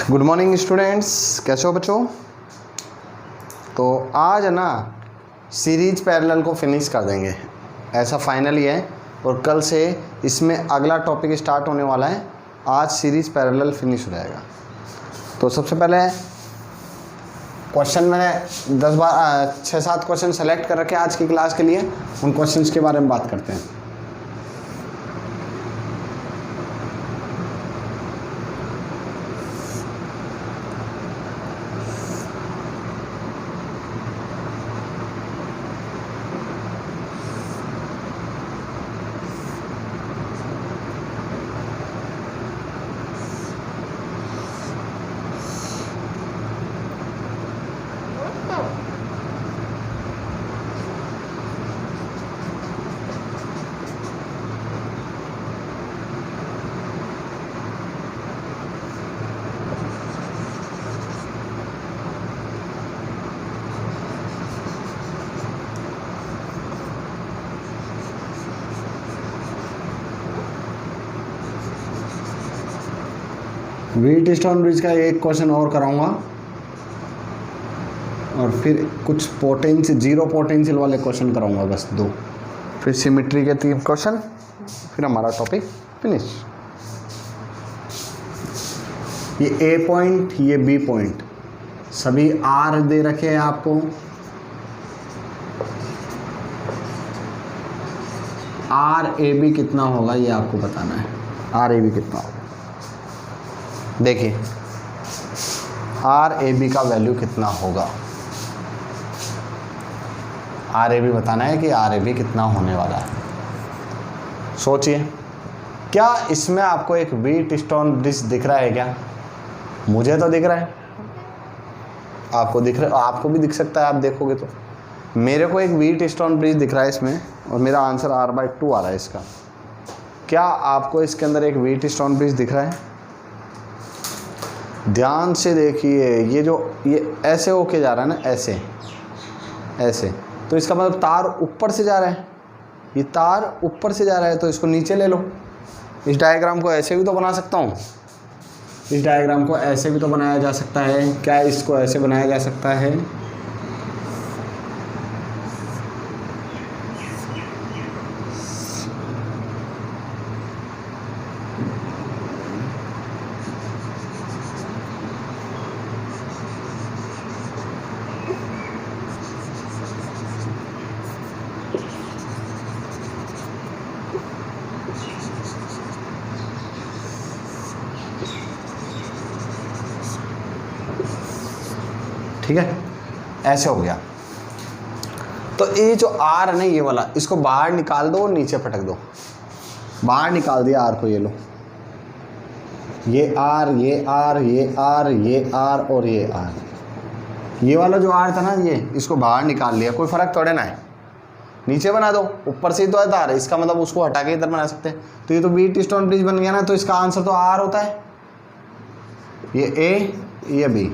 Good morning students, कैसे हो बच्चों। तो आज है ना सीरीज पैरेलल को फिनिश कर देंगे, ऐसा फाइनली है। और कल से इसमें अगला टॉपिक स्टार्ट होने वाला है। आज सीरीज पैरेलल फिनिश हो जाएगा। तो सबसे पहले क्वेश्चन मैंने 6-7 क्वेश्चन सेलेक्ट कर रखे आज की क्लास के लिए। उन क्वेश्चंस के बारे में बात करते हैं। व्हीट स्टोन ब्रिज का एक क्वेश्चन और कराऊंगा और फिर कुछ जीरो पोटेंशियल वाले क्वेश्चन कराऊंगा, बस 2। फिर सिमेट्री के 3 क्वेश्चन, फिर हमारा टॉपिक फिनिश। ये ए पॉइंट, ये बी पॉइंट, सभी आर दे रखे हैं आपको। आर ए बी कितना होगा ये आपको बताना है। आर ए बी कितना होगा, देखिए आर ए बी का वैल्यू कितना होगा। आर ए बी बताना है कि आर ए बी कितना होने वाला है। सोचिए, क्या इसमें आपको एक व्हीट स्टोन ब्रिज दिख रहा है क्या? मुझे तो दिख रहा है, आपको दिख रहा है, आपको भी दिख सकता है, आप देखोगे तो। मेरे को एक व्हीट स्टोन ब्रिज दिख रहा है इसमें, और मेरा आंसर R/2 आ रहा है इसका। क्या आपको इसके अंदर एक व्हीट स्टोन ब्रिज दिख रहा है? ध्यान से देखिए, ये ऐसे होके जा रहा है ना, ऐसे, तो इसका मतलब तार ऊपर से जा रहा है। ये तार ऊपर से जा रहा है तो इसको नीचे ले लो। इस डायग्राम को ऐसे भी तो बना सकता हूँ, इस डायग्राम को ऐसे भी तो बनाया जा सकता है। क्या इसको ऐसे बनाया जा सकता है? ठीक है, ऐसे हो गया। तो ये जो आर है ना, ये वाला, इसको बाहर निकाल दो और नीचे पटक दो। बाहर निकाल दिया आर को, ये लो, ये आर, ये आर, ये आर, ये आर और ये आर। ये वाला जो आर था ना, ये इसको बाहर निकाल लिया, कोई फर्क थोड़े ना है। नीचे बना दो, ऊपर से ही तो है तार, इसका मतलब उसको हटा के इधर बना सकते हैं। तो ये तो व्हीट स्टोन ब्रिज बन गया ना, तो इसका आंसर तो आर होता है। ये ए, ये बी,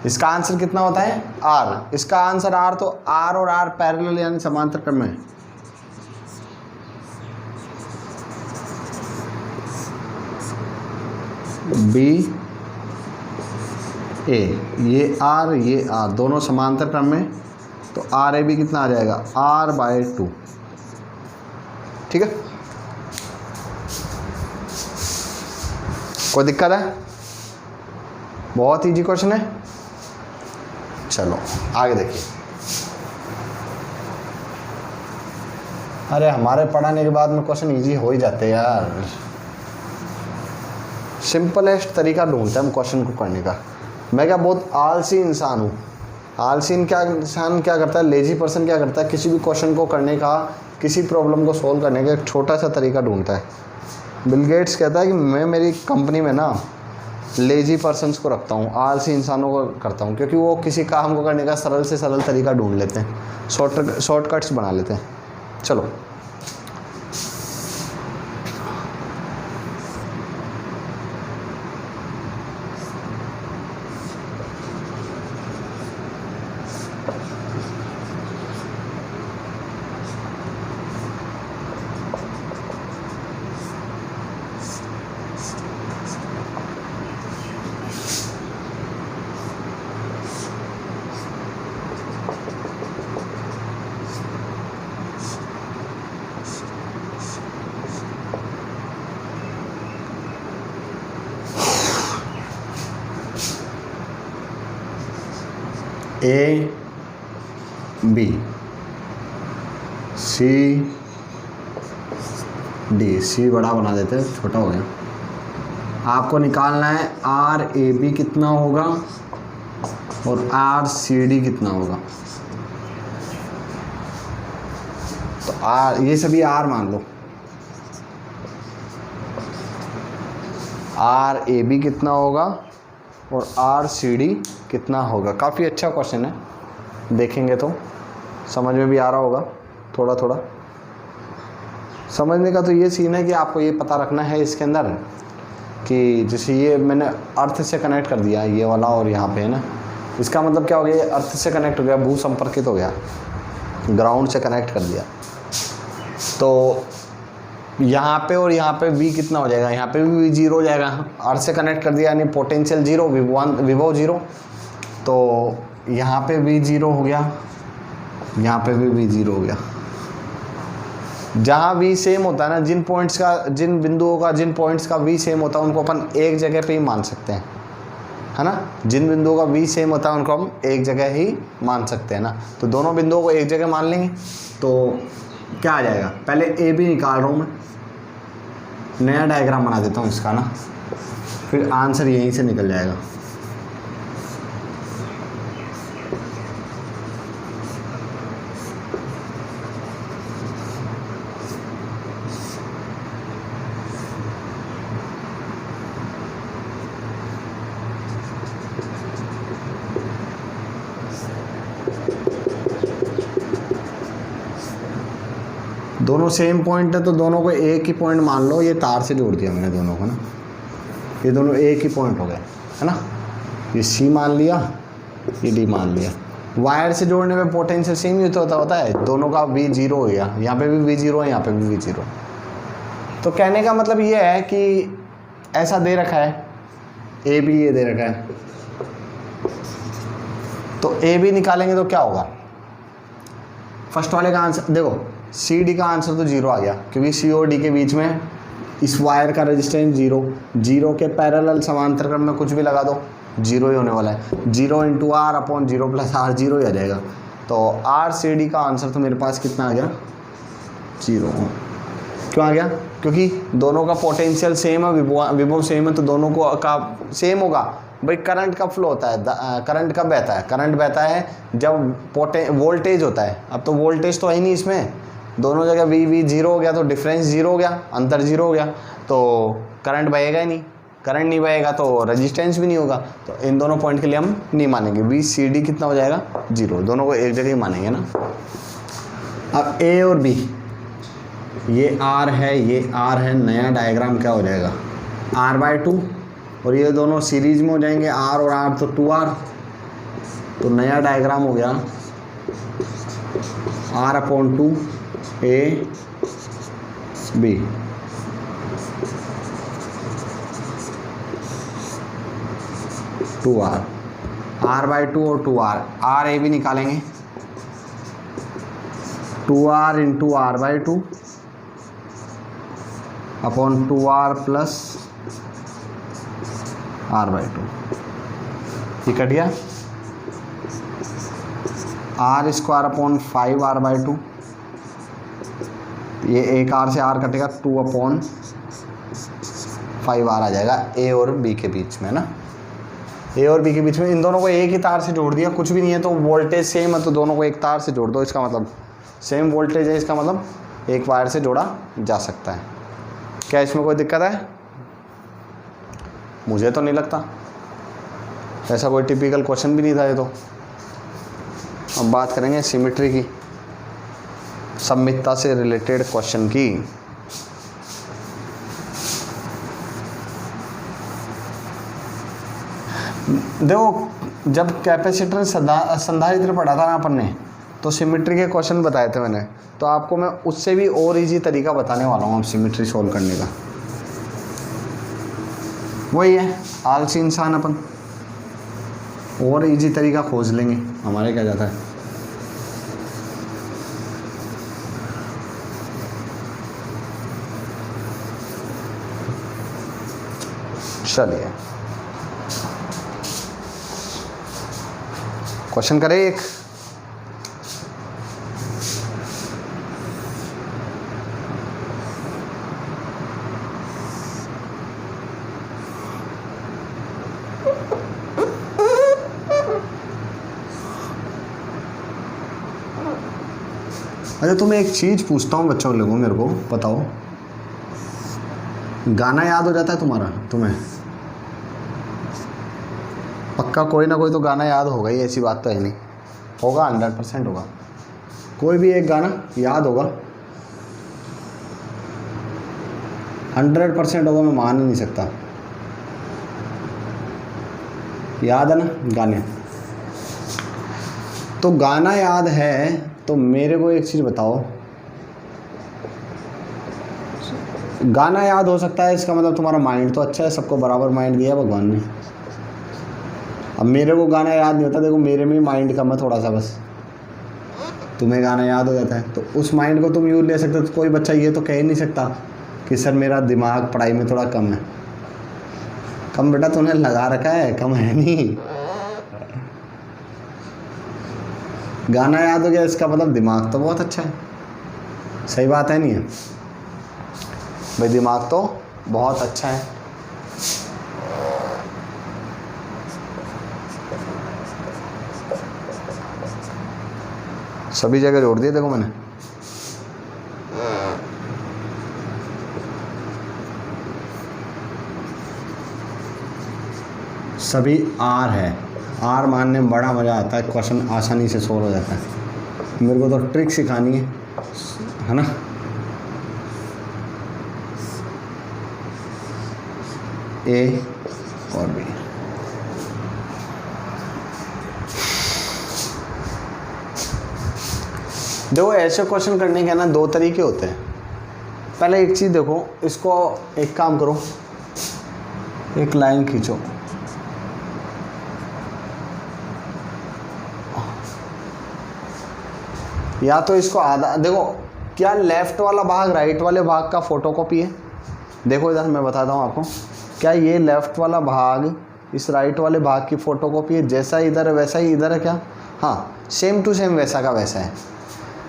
इसका आंसर कितना होता है? आर। इसका आंसर आर, तो आर और आर पैरेलल यानी समांतर क्रम में। बी ए, ये आर दोनों समांतर क्रम में, तो आर ए बी कितना आ जाएगा? R/2। ठीक है, कोई दिक्कत है? बहुत इजी क्वेश्चन है। चलो आगे देखिए। अरे हमारे पढ़ाने के बाद में क्वेश्चन इजी हो ही जाते हैं यार। सिंपलेस्ट तरीका ढूंढते हैं हम क्वेश्चन को करने का। मैं क्या बहुत आलसी इंसान हूँ। आलसी इंसान क्या करता है, लेजी पर्सन क्या करता है, किसी भी क्वेश्चन को करने का, किसी प्रॉब्लम को सोल्व करने का एक छोटा सा तरीका ढूंढता है। बिल गेट्स कहता है कि मैं मेरी कंपनी में ना लेजी पर्सन्स को रखता हूँ, आलसी इंसानों को करता हूँ, क्योंकि वो किसी काम को करने का सरल से सरल तरीका ढूंढ लेते हैं, शॉर्टकट्स बना लेते हैं। चलो ए बी सी डी, सी बड़ा बना देते हैं, छोटा हो गया। आपको निकालना है आर ए बी कितना होगा और आर सी डी कितना होगा। तो आर, ये सभी आर मान लो, आर ए बी कितना होगा और आर सी डी कितना होगा। काफ़ी अच्छा क्वेश्चन है, देखेंगे तो समझ में भी आ रहा होगा थोड़ा थोड़ा। समझने का तो ये सीन है कि आपको ये पता रखना है इसके अंदर कि जैसे ये मैंने अर्थ से कनेक्ट कर दिया ये वाला और यहाँ पे है ना, इसका मतलब क्या हो गया, ये अर्थ से कनेक्ट हो गया, भू संपर्कित हो गया, ग्राउंड से कनेक्ट कर दिया। तो यहाँ पे और यहाँ पे V कितना हो जाएगा, यहाँ पे भी V जीरो हो जाएगा, अर्थ से कनेक्ट कर दिया यानी पोटेंशियल जीरो, विभव जीरो। तो यहाँ पे V जीरो हो गया, यहाँ पे भी V जीरो हो गया। जहाँ V सेम होता है ना, जिन पॉइंट्स का, जिन बिंदुओं का, जिन पॉइंट्स का V सेम होता है उनको अपन एक जगह पे ही मान सकते हैं, है ना। जिन बिंदुओं का V सेम होता है उनको हम एक जगह ही मान सकते हैं ना। तो दोनों बिंदुओं को एक जगह मान लेंगे तो क्या आ जाएगा। पहले ए बी निकाल रहा हूँ मैं, नया डायग्राम बना देता हूँ इसका ना, फिर आंसर यहीं से निकल जाएगा। दोनों सेम पॉइंट है तो दोनों को एक ही पॉइंट मान लो। ये तार से जोड़ दिया मैंने दोनों को ना, ये दोनों एक ही पॉइंट हो गए, है ना। ये सी मान लिया, ये डी मान लिया। वायर से जोड़ने में पोटेंशियल सेम ही तो होता है, दोनों का V जीरो हो गया, यहाँ पे भी V जीरो है, यहाँ पे भी V जीरो। तो कहने का मतलब ये है कि ऐसा दे रखा है, ए बी ये दे रखा है, तो ए बी निकालेंगे तो क्या होगा। फर्स्ट वाले का आंसर देखो, सी डी का आंसर तो जीरो आ गया क्योंकि सी और डी के बीच में इस वायर का रेजिस्टेंस जीरो, जीरो के पैरेलल समांतर क्रम में कुछ भी लगा दो जीरो ही होने वाला है। Zero into R upon zero plus R, zero ही आ जाएगा। तो आर सी डी का आंसर तो मेरे पास कितना आ गया, जीरो। क्यों आ गया, क्योंकि दोनों का पोटेंशियल सेम है, विभव सेम है, तो दोनों को का सेम होगा। भाई करंट का फ्लो होता है, करंट कब बहता है, करंट बहता है जब वोल्टेज होता है। अब तो वोल्टेज तो है ही नहीं इसमें, दोनों जगह वी जीरो हो गया तो डिफरेंस जीरो हो गया, अंतर जीरो हो गया, तो करंट बहेगा ही नहीं। करंट नहीं बहेगा तो रेजिस्टेंस भी नहीं होगा, तो इन दोनों पॉइंट के लिए हम नहीं मानेंगे। वी सी डी कितना हो जाएगा, जीरो। दोनों को एक जगह ही मानेंगे ना। अब ए और बी, ये आर है, ये आर है, नया डायग्राम क्या हो जाएगा, r/2, और ये दोनों सीरीज में हो जाएंगे, आर और आर तो 2r। तो नया डायग्राम हो गया r/2 ए बी। r/2 और 2r, आर ए बी निकालेंगे, 2r into r/2 upon 2r plus r/2, ये कट गया। r स्क्वायर अपॉन 5r/2, ये एक r से r कटेगा, 2 अपॉन 5r आ जाएगा ए और बी के बीच में ना। ए और बी के बीच में इन दोनों को एक ही तार से जोड़ दिया, कुछ भी नहीं है तो वोल्टेज सेम है तो दोनों को एक तार से जोड़ दो, इसका मतलब सेम वोल्टेज है, इसका मतलब एक वायर से जोड़ा जा सकता है। क्या इसमें कोई दिक्कत है, मुझे तो नहीं लगता, ऐसा कोई टिपिकल क्वेश्चन भी नहीं था ये तो। अब बात करेंगे सिमेट्री की, सममितता से रिलेटेड क्वेश्चन की। देखो जब कैपेसिटर संधारित्र पढ़ा था ना अपन ने, तो सिमेट्री के क्वेश्चन बताए थे मैंने, तो आपको मैं उससे भी और इजी तरीका बताने वाला हूँ अब सिमेट्री सोल्व करने का। वही है, आलसी इंसान अपन, और इजी तरीका खोज लेंगे, हमारे क्या जाता है। चलिए क्वेश्चन करें एक। अच्छा तुम्हें एक चीज़ पूछता हूँ बच्चों लोगों, मेरे को बताओ, गाना याद हो जाता है तुम्हें? पक्का कोई ना कोई तो गाना याद होगा ही, ऐसी बात तो है नहीं। होगा, 100% होगा। कोई भी एक गाना याद होगा, 100% होगा, मैं मान ही नहीं सकता। याद है ना गाने? तो गाना याद है तो मेरे को एक चीज़ बताओ, गाना याद हो सकता है इसका मतलब तुम्हारा माइंड तो अच्छा है, सबको बराबर माइंड दिया भगवान ने। अब मेरे को गाना याद नहीं होता, देखो मेरे में माइंड कम है थोड़ा सा बस, तुम्हें गाना याद हो जाता है, तो उस माइंड को तुम यूज ले सकते हो। तो कोई बच्चा ये तो कह ही नहीं सकता कि सर मेरा दिमाग पढ़ाई में थोड़ा कम है। कम बेटा तूने लगा रखा है, कम है नहीं। गाना याद हो गया इसका मतलब दिमाग तो बहुत अच्छा है। सही बात है नहीं है भाई? दिमाग तो बहुत अच्छा है। सभी जगह जोड़ दिए देखो मैंने। सभी आर है। आर मानने में बड़ा मज़ा आता है, क्वेश्चन आसानी से सोल्व हो जाता है। मेरे को तो ट्रिक सिखानी है ना? ए और बी। देखो ऐसे क्वेश्चन करने के ना दो तरीके होते हैं। पहले एक चीज़ देखो, इसको एक काम करो, एक लाइन खींचो, या तो इसको आधा देखो, क्या लेफ्ट वाला भाग राइट वाले भाग का फोटोकॉपी है? देखो इधर मैं बताता हूँ आपको, क्या ये लेफ्ट वाला भाग इस राइट वाले भाग की फोटोकॉपी है? जैसा इधर है वैसा ही इधर है क्या? हाँ, सेम टू सेम वैसा का वैसा है।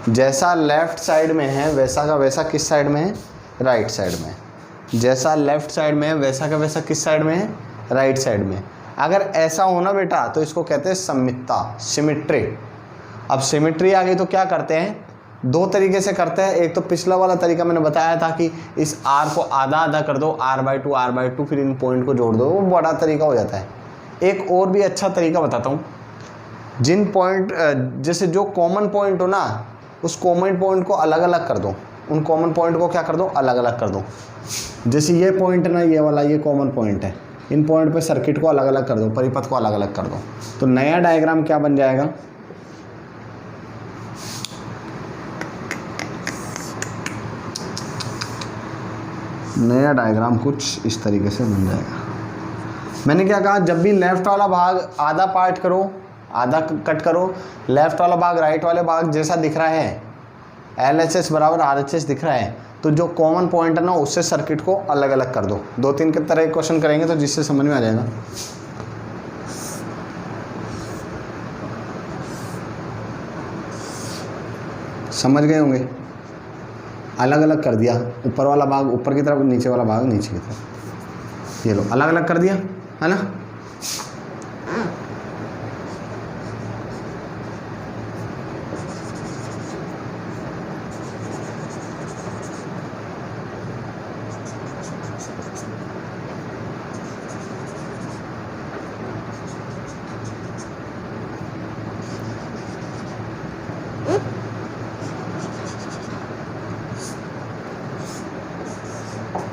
जैसा लेफ्ट साइड में है वैसा का वैसा किस साइड में है? राइट साइड में। जैसा लेफ्ट साइड में है वैसा का वैसा किस साइड में है? राइट साइड में। अगर ऐसा होना बेटा तो इसको कहते हैं सममितता, सिमिट्री। अब सिमिट्री आ गई तो क्या करते हैं? दो तरीके से करते हैं। एक तो पिछला वाला तरीका मैंने बताया था कि इस r को आधा आधा कर दो, r/2 फिर इन पॉइंट को जोड़ दो, वो बड़ा तरीका हो जाता है। एक और भी अच्छा तरीका बताता हूँ। जिन पॉइंट जैसे जो कॉमन पॉइंट हो ना, उस कॉमन पॉइंट को अलग अलग कर दो। उन कॉमन पॉइंट को क्या कर दो? अलग अलग कर दो। जैसे ये पॉइंट ना, ये वाला ये कॉमन पॉइंट है, इन पॉइंट पे सर्किट को अलग अलग कर दो, परिपथ को अलग अलग कर दो। तो नया डायग्राम क्या बन जाएगा? नया डायग्राम कुछ इस तरीके से बन जाएगा। मैंने क्या कहा? जब भी लेफ्ट वाला भाग आधा पार्ट करो, आधा कट करो, लेफ्ट वाला भाग राइट वाले भाग जैसा दिख रहा है, LHS बराबर RHS दिख रहा है, तो जो कॉमन पॉइंट है ना उससे सर्किट को अलग अलग कर दो। दो तीन के तरह क्वेश्चन करेंगे तो जिससे समझ में आ जाएगा। समझ गए होंगे? अलग अलग कर दिया, ऊपर वाला भाग ऊपर की तरफ, नीचे वाला भाग नीचे की तरफ। ये लो अलग अलग कर दिया, है ना?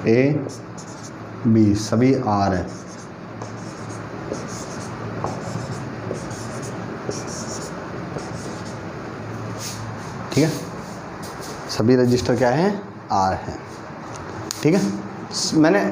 A B सभी R है। ठीक है, सभी रजिस्टर क्या है? R है। ठीक है, मैंने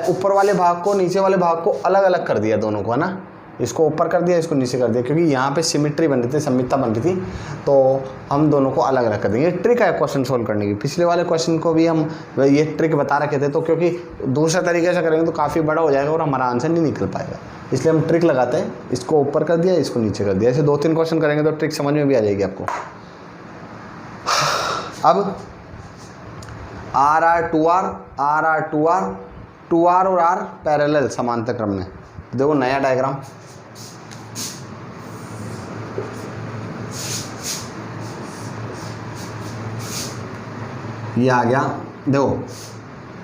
ऊपर वाले भाग को नीचे वाले भाग को अलग अलग कर दिया दोनों को, है ना? इसको ऊपर कर दिया, इसको नीचे कर दिया, क्योंकि यहाँ पे सिमिट्री बन रही थी, सममितता बन रही थी, तो हम दोनों को अलग अलग कर देंगे। ये ट्रिक है क्वेश्चन सोल्व करने की। पिछले वाले क्वेश्चन को भी हम ये ट्रिक बता रखे थे, तो क्योंकि दूसरे तरीके से करेंगे तो काफ़ी बड़ा हो जाएगा और हमारा आंसर नहीं निकल पाएगा। इसलिए हम ट्रिक लगाते हैं, इसको ऊपर कर दिया, इसको नीचे कर दिया। ऐसे 2-3 क्वेश्चन करेंगे तो ट्रिक समझ में भी आ जाएगी आपको। अब R R two R, R R two R, two R और आर पैरेलल समांतर क्रम में। देखो नया डायग्राम, ये आ गया। देखो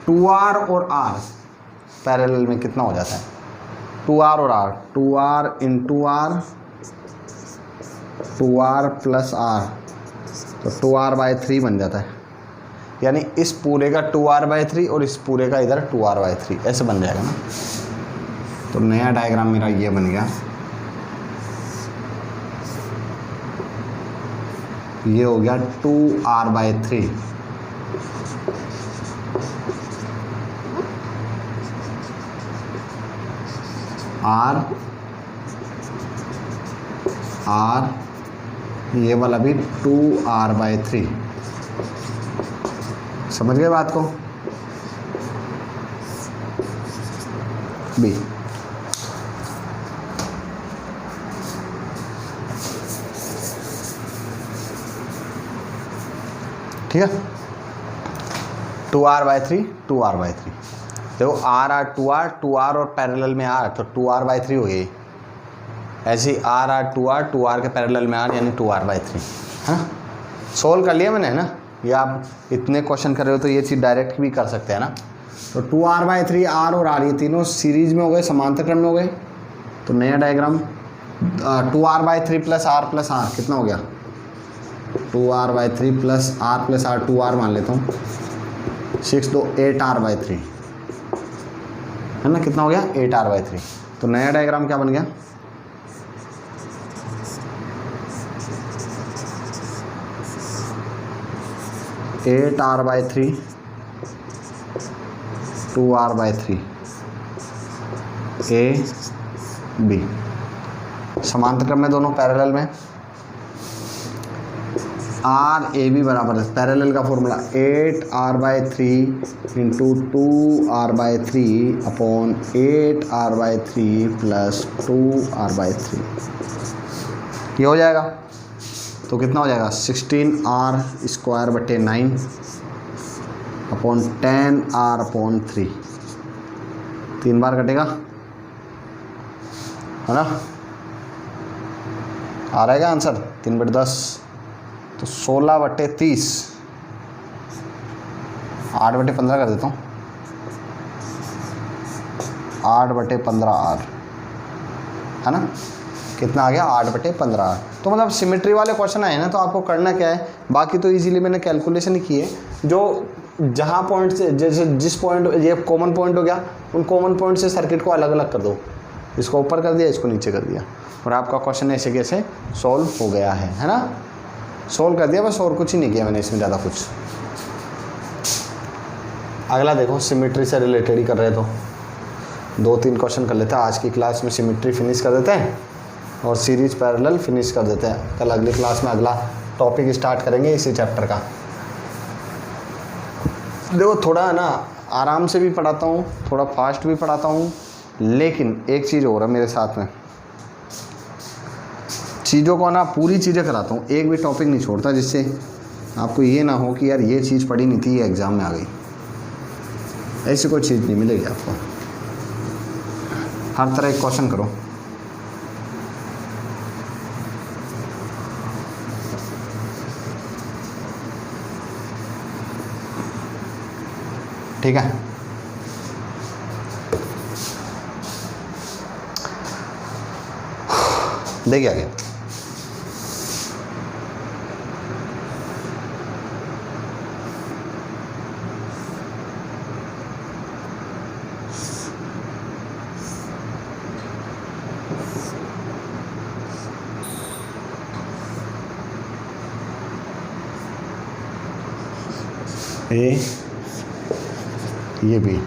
2r और r पैरेलल में कितना हो जाता है, 2r और r, 2r into R, 2r plus r, तो 2r/3 बन जाता है। यानी इस पूरे का 2r/3 और इस पूरे का इधर 2r/3 ऐसे बन जाएगा ना। तो नया डायग्राम मेरा ये बन गया, ये हो गया 2r/3, r ये वाला भी 2r/3। समझ गए बात को? बी ठीक है, 2r/3, 2r/3। देखो आर आर 2r, 2r और पैरेलल में r, तो 2r/3 हो गई। ऐसे ही आर आर 2r के पैरेलल में r, यानी 2r/3 है ना। सोल्व कर लिया मैंने, है ना। ये आप इतने क्वेश्चन कर रहे हो तो ये चीज़ डायरेक्ट भी कर सकते हैं ना। तो 2r/3, r और r ये तीनों सीरीज में हो गए, समांतर क्रम में हो गए। तो नया डायग्राम 2r/3 प्लस r कितना हो गया, 2r/3 प्लस r 2r मान लेता हूँ, 6 2 8r/3 है ना। कितना हो गया, 8r/3। तो नया डायग्राम क्या बन गया, eight r/3 2r/3 A B, समांतर क्रम में दोनों, पैरेलल में। आर ए बी बराबर है, पैरेलल का formula 8r/3 into 2r/3 upon 8r/3 plus 2r/3, ये हो जाएगा। तो कितना हो जाएगा, 16r² / 9 अपॉन 10r/3, 3 बार कटेगा, है ना। आ रहेगा आंसर 3/10, तो 16/30, 8/15 कर देता हूँ, 8/15r है ना। कितना आ गया, 8/15r। तो मतलब सिमेट्री वाले क्वेश्चन आए ना, तो आपको करना क्या है, बाकी तो इजीली मैंने कैलकुलेशन ही की है। जो जहाँ पॉइंट से जैसे जिस पॉइंट ये कॉमन पॉइंट हो गया, उन कॉमन पॉइंट से सर्किट को अलग अलग कर दो, इसको ऊपर कर दिया, इसको नीचे कर दिया, और आपका क्वेश्चन ऐसे कैसे सॉल्व हो गया है ना। सॉल्व कर दिया बस, और कुछ ही नहीं किया मैंने इसमें ज़्यादा कुछ। अगला देखो, सिमेट्री से रिलेटेड ही कर रहे तो 2-3 क्वेश्चन कर लेते हैं। आज की क्लास में सिमेट्री फिनिश कर देते हैं और सीरीज पैरेलल फिनिश कर देते हैं। कल अगली क्लास में अगला टॉपिक स्टार्ट करेंगे इसी चैप्टर का। देखो थोड़ा ना आराम से भी पढ़ाता हूँ, थोड़ा फास्ट भी पढ़ाता हूँ, लेकिन एक चीज़ हो रहा है मेरे साथ में, चीज़ों को ना पूरी चीज़ें कराता हूँ, एक भी टॉपिक नहीं छोड़ता, जिससे आपको ये ना हो कि यार ये चीज़ पढ़ी नहीं थी, ये एग्ज़ाम में आ गई। ऐसी कोई चीज़ नहीं मिलेगी आपको, हर तरह एक क्वेश्चन करो। ठीक है, देखिए आगे। ये भी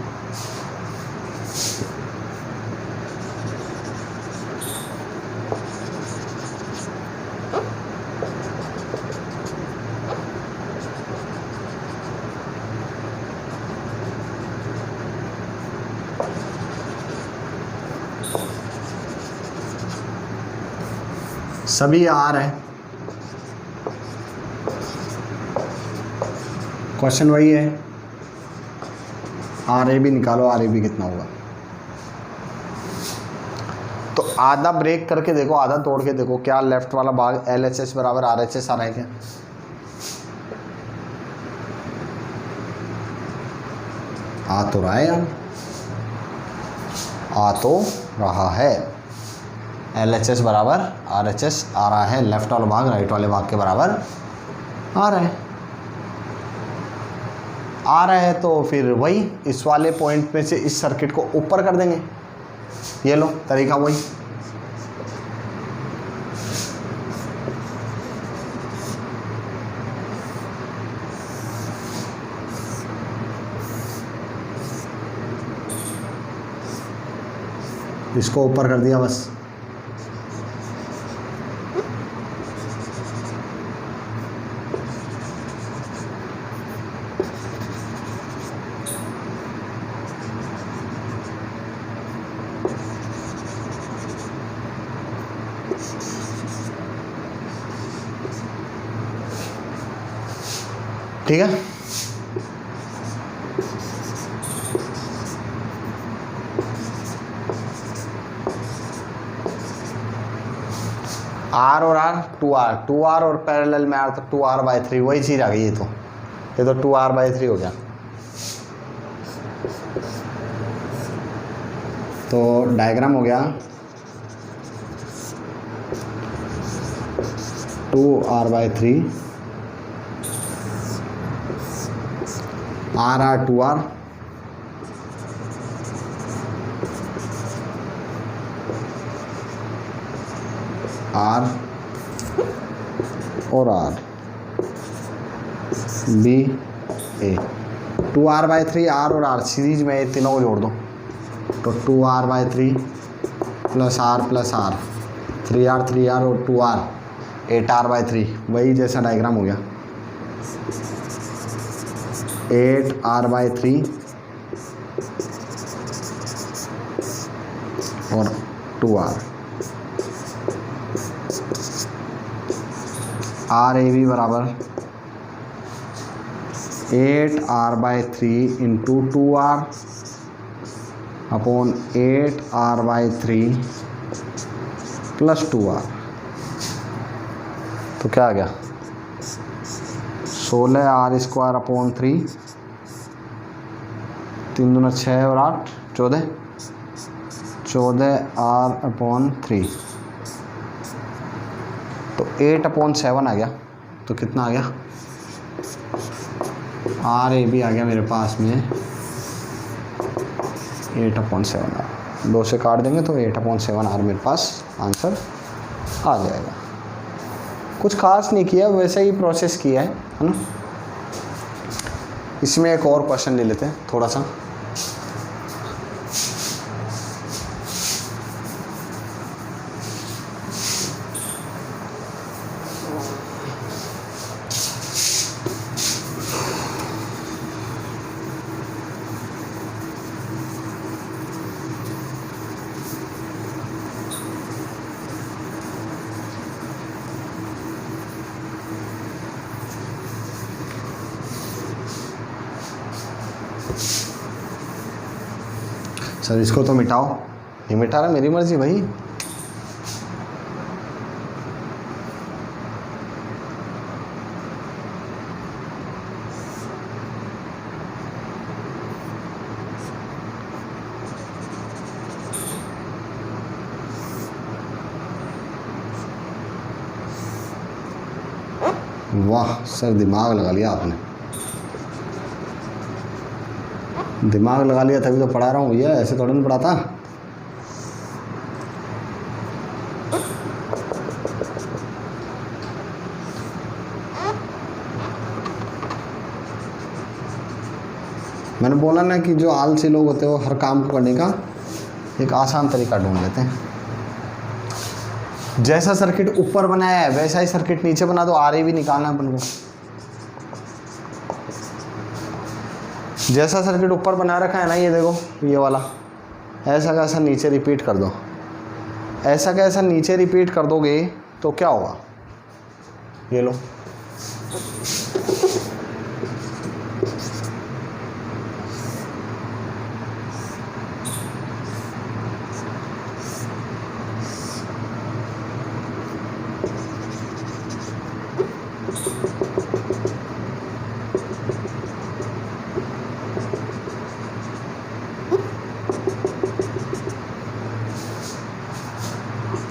सभी आर है, क्वेश्चन वही है, आर ए भी निकालो, आर ए भी कितना होगा। तो आधा ब्रेक करके देखो, आधा तोड़ के देखो, क्या लेफ्ट वाला भाग एल एच एस बराबर आर एच एस आ रहा है क्या? आ तो रहा है यार, आ तो रहा है, एल एच एस बराबर आर एच एस आ रहा है, लेफ्ट वाला भाग राइट वाले भाग के बराबर आ रहा है। आ रहा है तो फिर वही इस वाले पॉइंट में से इस सर्किट को ऊपर कर देंगे, ये लो तरीका वही। इसको ऊपर कर दिया बस। ठीक है, आर और आर, टू आर और पैरेलल में आर, तो 2r/3 वही चीज़ आ गई। ये तो 2r/3 हो गया। तो डायग्राम हो गया 2r/3, r 2r, आर और R B A, 2r/3 R और आर सीरीज में ये तीनों को जोड़ दो तो 2r/3 प्लस आर 3r और 2r 8r/3 वही जैसा डायग्राम हो गया। 8r/3 और 2r, आर ए बी बराबर 8r/3 into 2r upon 8r/3 plus 2r। तो क्या आ गया 16r² अपॉन 3, 3 दूना 6 और 8 14r/3। तो 8/7 आ गया। तो कितना आ गया आर ए बी आ गया मेरे पास में 8/7 आर। 2 से काट देंगे तो 8/7 आर मेरे पास आंसर आ जाएगा। कुछ खास नहीं किया, वैसे ही प्रोसेस किया है ना। इसमें एक और क्वेश्चन ले लेते हैं थोड़ा सा। सर इसको तो मिटाओ, नहीं मिटा रहा, मेरी मर्जी भाई। वाह सर दिमाग लगा लिया आपने, दिमाग लगा लिया तभी तो पढ़ा रहा हूँ भैया, ऐसे थोड़ा नहीं पढ़ाता। मैंने बोला ना कि जो आलसी लोग होते हैं वो हर काम को करने का एक आसान तरीका ढूंढ लेते हैं। जैसा सर्किट ऊपर बनाया है वैसा ही सर्किट नीचे बना दो, आर ए भी निकालना है अपन को। जैसा सर्किट ऊपर बना रखा है ना, ये देखो ये वाला, ऐसा का ऐसा नीचे रिपीट कर दो। ऐसा का ऐसा नीचे रिपीट कर दोगे तो क्या होगा, ये लो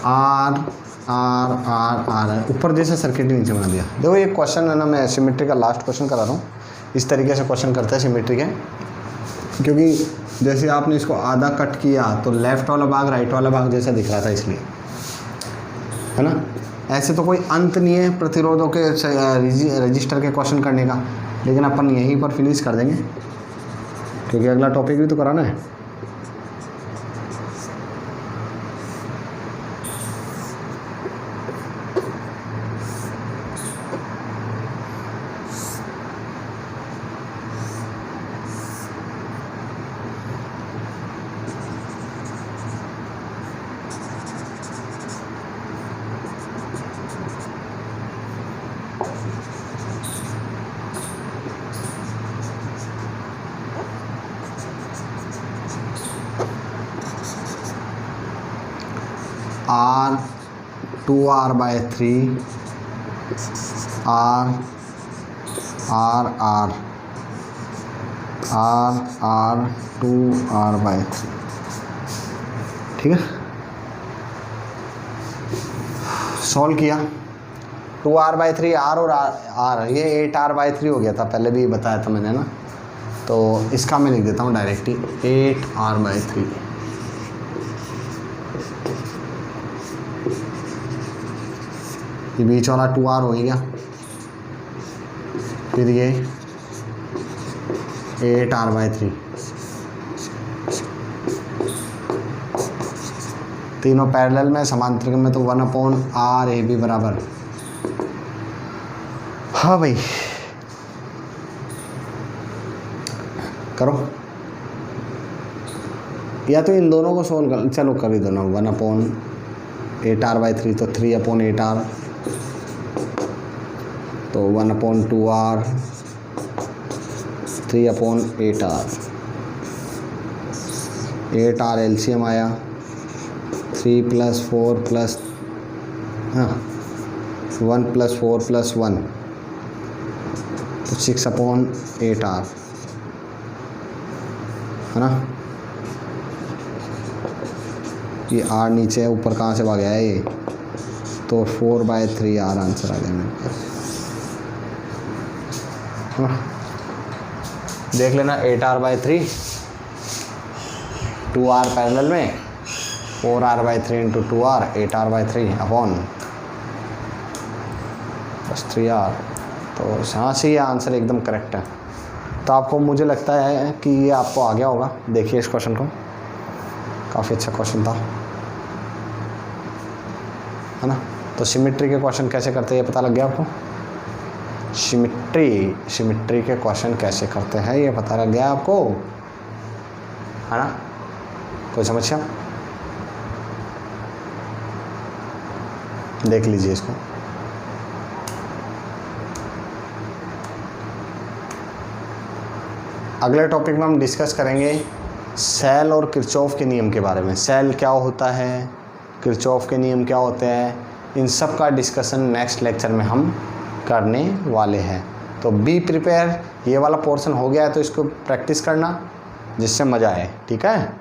आर आर आर आर ऊपर जैसे सर्किट ही नीचे बना दिया। देखो ये क्वेश्चन है ना, मैं सिमेट्री का लास्ट क्वेश्चन करा रहा हूँ। इस तरीके से क्वेश्चन करते हैं सिमेट्री के, क्योंकि जैसे आपने इसको आधा कट किया तो लेफ्ट वाला भाग राइट वाला भाग जैसा दिख रहा था, इसलिए है ना। ऐसे तो कोई अंत नहीं है प्रतिरोधों के रजिस्टर के क्वेश्चन करने का, लेकिन अपन यहीं पर फिनिश कर देंगे क्योंकि अगला टॉपिक भी तो कराना है। R 2r/3 R R R R R 2r/3, ठीक है। सॉल्व किया 2r/3 आर और आर, ये 8r/3 हो गया था, पहले भी बताया था मैंने ना। तो इसका मैं लिख देता हूँ डायरेक्ट ही 8r/3। ये बीच वाला 2r हो गया, फिर ये 8r/3, तीनों पैरेलल में, समांतर में तो 1/r/AB बराबर। हाँ भाई करो, या तो इन दोनों को सोल्व कर, चलो कर ही दोनों। 1/8r/3 तो 3/8r, तो 1/2r 3/8r, 8r एलसीएम आया, 3 + 4 + 1 + 4 + 1 तो 6/8r, है ना। ये r नीचे है, ऊपर कहाँ से भाग गया है ये, तो 4/3r आंसर आ गया मेरे पास। देख लेना 8r/3, 2r पैरेलल में, 4r/3 × 2r, 8r/3 अपॉन बस 3r। तो यहाँ से ये आंसर एकदम करेक्ट है। तो आपको, मुझे लगता है कि ये आपको आ गया होगा। देखिए इस क्वेश्चन को, काफ़ी अच्छा क्वेश्चन था, है ना। तो सिमेट्री के क्वेश्चन कैसे करते हैं ये पता लग गया आपको। सिमेट्री के क्वेश्चन कैसे करते हैं ये पता लग गया आपको, है ना। कोई समस्या, देख लीजिए इसको। अगले टॉपिक में हम डिस्कस करेंगे सेल और किरचॉफ के नियम के बारे में। सेल क्या होता है, किरचॉफ के नियम क्या होते हैं, इन सब का डिस्कशन नेक्स्ट लेक्चर में हम करने वाले हैं। तो बी प्रिपेयर, ये वाला पोर्शन हो गया है तो इसको प्रैक्टिस करना जिससे मज़ा आए, ठीक है।